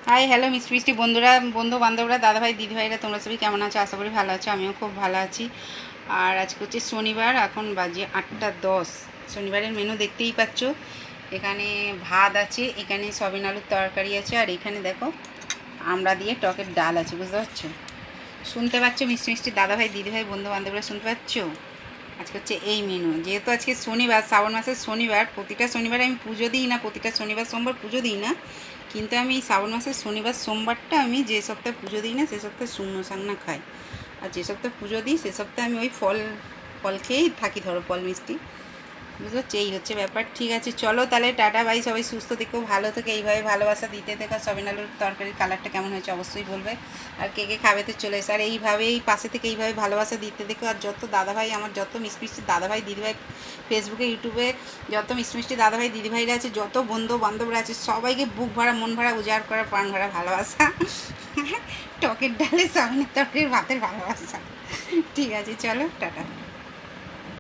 Hi hello মিষ্টি মিষ্টি বন্ধুরা, বন্ধু বান্ধবরা, দাদাভাই দিদিভাইরা, তোমরা সবাই কেমন আছো? আশা করি ভালো আছো। আমিও খুব ভালো আছি। আর আজকে হচ্ছে শনিবার, এখন বাজে 8টা 10। শনিবারের মেনু দেখতেই পাচ্ছ। এখানে ভাত আছে, এখানে সয়াবিন আলুর তরকারি আছে, আর এখানে দেখো আমড়া দিয়ে টকের ডাল আছে, বুঝতে পারছো? শুনতে পাচ্ছ মিষ্টি মিষ্টি দাদাভাই দিদিভাই বন্ধু বান্ধবরা, শুনতে পাচ্ছ? আজকে হচ্ছে এই মেনু। যেহেতু আজকে শনিবার, শ্রাবণ মাসের শনিবার, প্রতিটা শনিবারে আমি পুজো দিই না, প্রতিটা শনিবার সোমবার পুজো দিই না, কিন্তু আমি এই শ্রাবণ মাসের শনিবার সোমবারটা আমি যে সপ্তাহে পুজো দিই না সে সপ্তাহে শুকনো শাকনা খাই। আর যে সপ্তাহে পুজো দিই সে সপ্তাহে আমি ওই ফল ফল খেয়েই থাকি, ধরো ফল মিষ্টি, বুঝতে পারছি? এই হচ্ছে ব্যাপার। ঠিক আছে, চলো তাহলে টাটা বাই। সবাই সুস্থ থেকো, ভালো থেকে এইভাবে ভালোবাসা দিতে থেকো। সয়াবিন আলুর তরকারির কালারটা কেমন হয়েছে অবশ্যই বলবে। আর কে কে খাবে তো চলে এসে, আর এইভাবেই পাশে থেকে এইভাবে ভালোবাসা দিতে দেখো। আর যত দাদাভাই, আমার যত মিষ্টি দাদাভাই দিদিভাই, ফেসবুকে ইউটিউবে যত মিষ্টি দাদাভাই দিদিভাইরা আছে, যত বন্ধু বান্ধবরা আছে, সবাইকে বুক ভরা মন ভরা উজাড় করা প্রাণ ভরা ভালোবাসা। টকের ডালে সয়াবিনের তরকারির ভাতের ভালোবাসা। ঠিক আছে, চলো টাটা।